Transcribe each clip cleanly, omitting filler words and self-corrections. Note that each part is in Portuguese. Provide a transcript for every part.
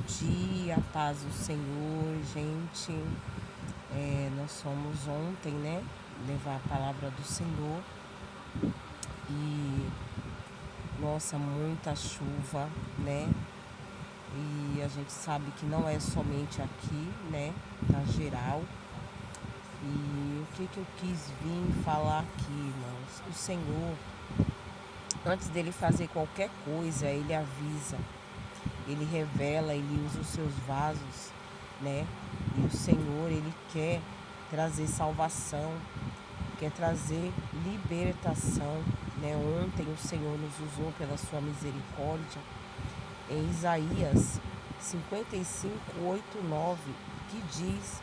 dia, paz do Senhor, gente. Nós fomos ontem, né, levar a palavra do Senhor e, nossa, muita chuva, né? E a gente sabe que não é somente aqui, né, tá geral. E o que eu quis vir falar aqui, irmãos? O Senhor, antes dele fazer qualquer coisa, ele avisa. Ele revela, ele usa os seus vasos, né? E o Senhor, ele quer trazer salvação, quer trazer libertação, né? Ontem o Senhor nos usou pela sua misericórdia em Isaías 55:8-9, que diz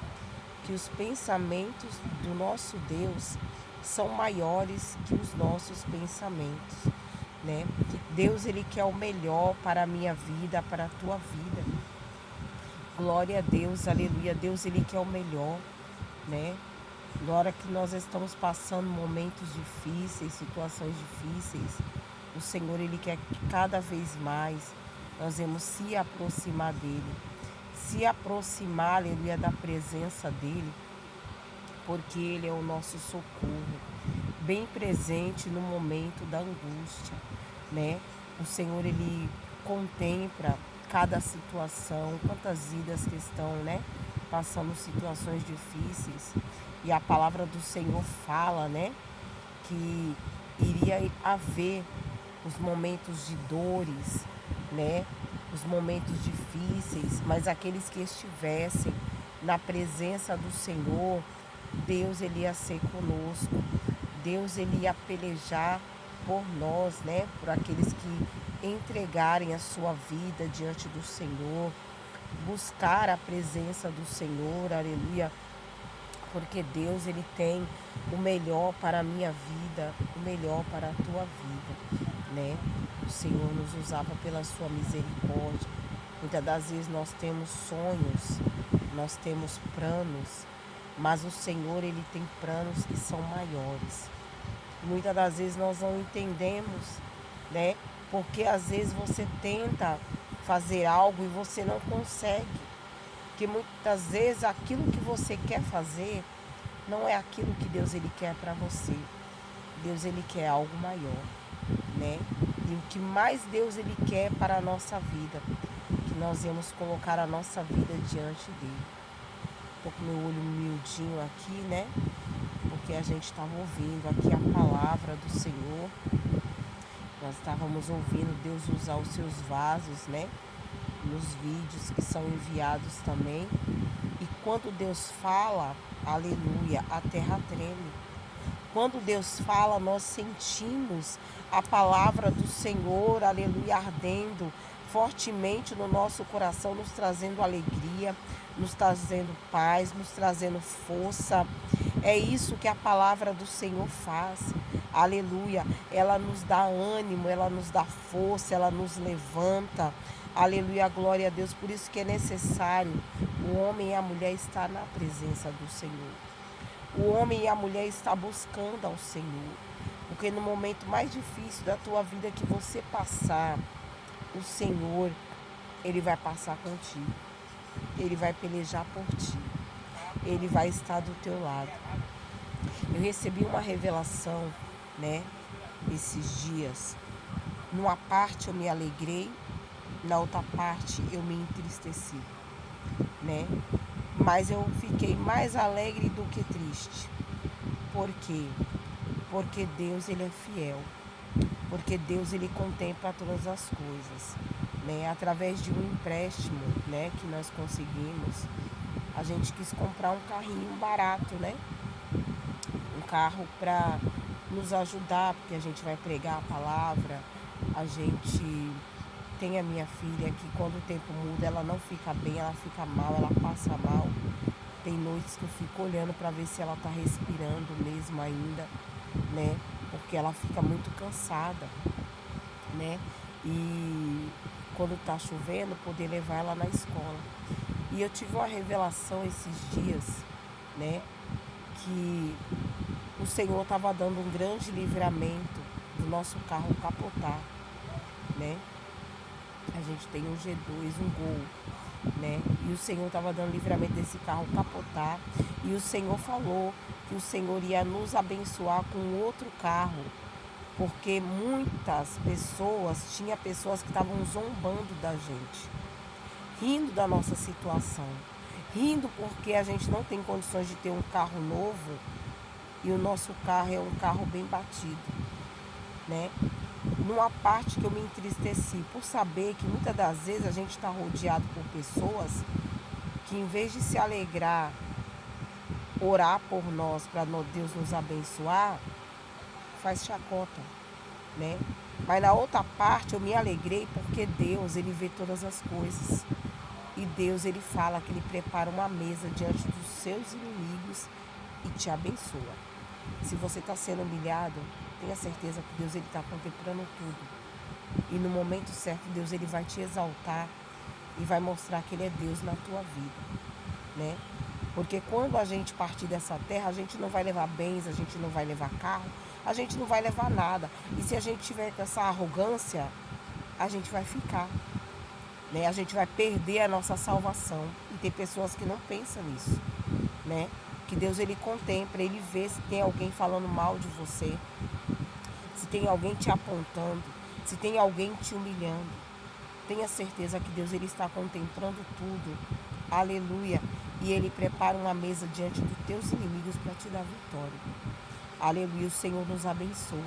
que os pensamentos do nosso Deus são maiores que os nossos pensamentos, né? Deus, ele quer o melhor para a minha vida, para a tua vida. Glória a Deus, aleluia. Deus, ele quer o melhor, né? Na hora que nós estamos passando momentos difíceis, situações difíceis, o Senhor, ele quer que cada vez mais nós vamos se aproximar dele, se aproximar, aleluia, da presença dele, porque ele é o nosso socorro, bem presente no momento da angústia, né? O Senhor, ele contempla cada situação, quantas vidas que estão, né, passando situações difíceis. E a palavra do Senhor fala, né, que iria haver os momentos de dores, né, os momentos difíceis, mas aqueles que estivessem na presença do Senhor, Deus, ele ia ser conosco. Deus, ele ia pelejar por nós, né? Por aqueles que entregarem a sua vida diante do Senhor, buscar a presença do Senhor, aleluia. Porque Deus, ele tem o melhor para a minha vida, o melhor para a tua vida, né? O Senhor nos usava pela sua misericórdia. Muitas das vezes nós temos sonhos, nós temos planos, mas o Senhor, ele tem planos que são maiores. Muitas das vezes nós não entendemos, né? Porque às vezes você tenta fazer algo e você não consegue. Que muitas vezes aquilo que você quer fazer não é aquilo que Deus, ele quer para você. Deus, ele quer algo maior, né? E o que mais Deus, ele quer para a nossa vida, que nós vamos colocar a nossa vida diante dele. Tô com meu olho miudinho aqui, né? Porque a gente estava ouvindo aqui a palavra do Senhor. Nós estávamos ouvindo Deus usar os seus vasos, né? Nos vídeos que são enviados também. E quando Deus fala, aleluia, a terra treme. Quando Deus fala, nós sentimos a palavra do Senhor, aleluia, ardendo fortemente no nosso coração, nos trazendo alegria, nos trazendo paz, nos trazendo força. É isso que a palavra do Senhor faz. Aleluia. Ela nos dá ânimo, ela nos dá força, ela nos levanta. Aleluia, glória a Deus. Por isso que é necessário o homem e a mulher estar na presença do Senhor. O homem e a mulher estão buscando ao Senhor. Porque no momento mais difícil da tua vida que você passar, o Senhor, ele vai passar contigo. Ele vai pelejar por ti. Ele vai estar do teu lado. Eu recebi uma revelação, né, esses dias. Numa parte eu me alegrei, na outra parte eu me entristeci, né? Mas eu fiquei mais alegre do que triste. Por quê? Porque Deus, ele é fiel. Porque Deus, ele contempla todas as coisas, né? Através de um empréstimo, né, que nós conseguimos, a gente quis comprar um carrinho barato, né? Um carro para nos ajudar, porque a gente vai pregar a palavra. A gente tem a minha filha que quando o tempo muda, ela não fica bem, ela fica mal, ela passa mal. Tem noites que eu fico olhando para ver se ela está respirando mesmo ainda, né? Porque ela fica muito cansada, né? E quando está chovendo, poder levar ela na escola. E eu tive uma revelação esses dias, né? Que o Senhor estava dando um grande livramento do nosso carro capotar, né? A gente tem um G2, um Gol, né? E o Senhor estava dando livramento desse carro capotar. E o Senhor falou que o Senhor ia nos abençoar com outro carro. Porque muitas pessoas, tinha pessoas que estavam zombando da gente, rindo da nossa situação, rindo porque a gente não tem condições de ter um carro novo e o nosso carro é um carro bem batido, né? Numa parte que eu me entristeci por saber que muitas das vezes a gente está rodeado por pessoas que, em vez de se alegrar, orar por nós para Deus nos abençoar, faz chacota, né? Mas na outra parte eu me alegrei porque Deus, ele vê todas as coisas. E Deus, ele fala que ele prepara uma mesa diante dos seus inimigos e te abençoa. Se você está sendo humilhado, tenha certeza que Deus, ele está contemplando tudo. E no momento certo, Deus, ele vai te exaltar e vai mostrar que ele é Deus na tua vida, né? Porque quando a gente partir dessa terra, a gente não vai levar bens, a gente não vai levar carro, a gente não vai levar nada. E se a gente tiver com essa arrogância, a gente vai ficar, né? A gente vai perder a nossa salvação. E tem pessoas que não pensam nisso, né? Que Deus, ele contempla, ele vê se tem alguém falando mal de você, se tem alguém te apontando, se tem alguém te humilhando. Tenha certeza que Deus, ele está contemplando tudo. Aleluia. E ele prepara uma mesa diante dos teus inimigos para te dar vitória. Aleluia. O Senhor nos abençoa.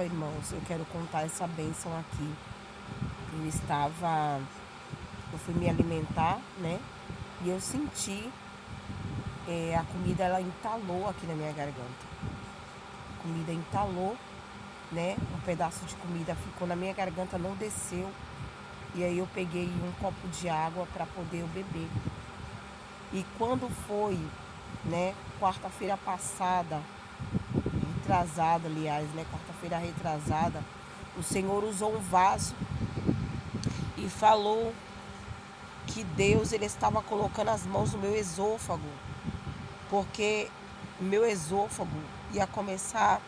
Irmãos, eu quero contar essa bênção aqui. Eu fui me alimentar, né? E eu senti, a comida, ela entalou aqui na minha garganta. A comida entalou, né? Um pedaço de comida ficou na minha garganta, não desceu. E aí eu peguei um copo de água para poder eu beber. E quando foi, né, quarta-feira passada, retrasada, aliás, né, quarta-feira retrasada, o Senhor usou um vaso e falou que Deus, ele estava colocando as mãos no meu esôfago, porque o meu esôfago ia começar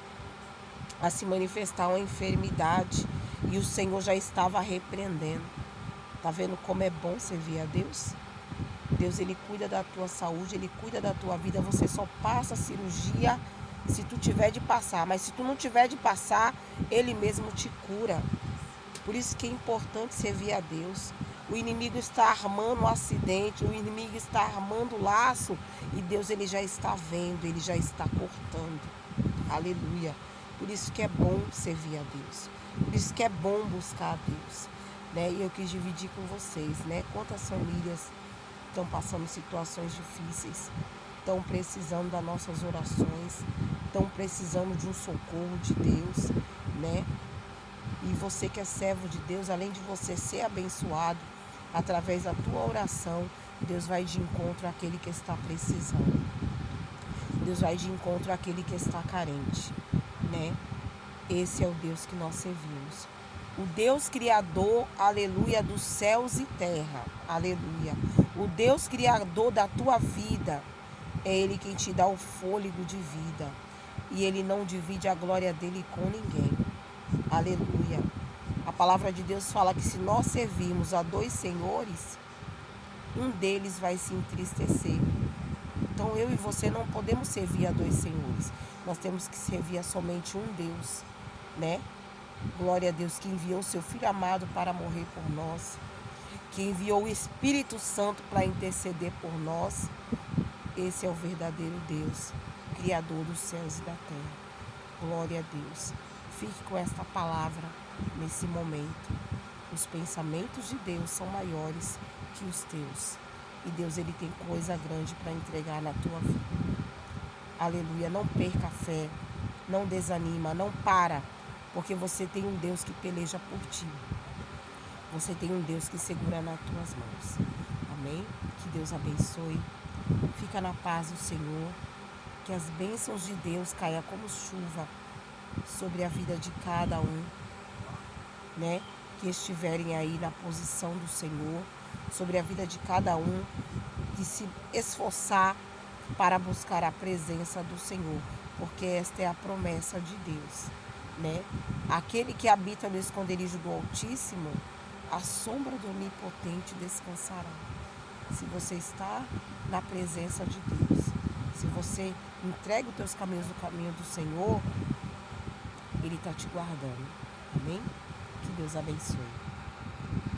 a se manifestar uma enfermidade e o Senhor já estava repreendendo. Tá vendo como é bom servir a Deus? Deus, ele cuida da tua saúde, ele cuida da tua vida. Você só passa a cirurgia se tu tiver de passar, mas se tu não tiver de passar, ele mesmo te cura. Por isso que é importante servir a Deus. O inimigo está armando um acidente, o inimigo está armando o laço e Deus, ele já está vendo, ele já está cortando. Aleluia. Por isso que é bom servir a Deus. Por isso que é bom buscar a Deus, né? E eu quis dividir com vocês, né? Quantas famílias estão passando situações difíceis, estão precisando das nossas orações, estão precisando de um socorro de Deus, né? E você que é servo de Deus, além de você ser abençoado através da tua oração, Deus vai de encontro àquele que está precisando. Deus vai de encontro àquele que está carente, né? Esse é o Deus que nós servimos. O Deus criador, aleluia, dos céus e terra, aleluia. O Deus criador da tua vida, é Ele quem te dá o fôlego de vida. E Ele não divide a glória dele com ninguém, aleluia. A palavra de Deus fala que se nós servirmos a dois senhores, um deles vai se entristecer. Então eu e você não podemos servir a dois senhores. Nós temos que servir a somente um Deus, né? Glória a Deus, que enviou o seu Filho amado para morrer por nós, que enviou o Espírito Santo para interceder por nós. Esse é o verdadeiro Deus, Criador dos céus e da terra. Glória a Deus. Fique com esta palavra nesse momento. Os pensamentos de Deus são maiores que os teus. E Deus, ele tem coisa grande para entregar na tua vida. Aleluia. Não perca a fé. Não desanima. Não para. Porque você tem um Deus que peleja por ti. Você tem um Deus que segura nas tuas mãos. Amém? Que Deus abençoe. Fica na paz do Senhor. Que as bênçãos de Deus caiam como chuva sobre a vida de cada um, né? Que estiverem aí na posição do Senhor, sobre a vida de cada um, que se esforçar para buscar a presença do Senhor, porque esta é a promessa de Deus, né? Aquele que habita no esconderijo do Altíssimo a sombra do Onipotente descansará. Se você está na presença de Deus, se você entrega os teus caminhos no caminho do Senhor, Ele está te guardando. Amém? Que Deus abençoe.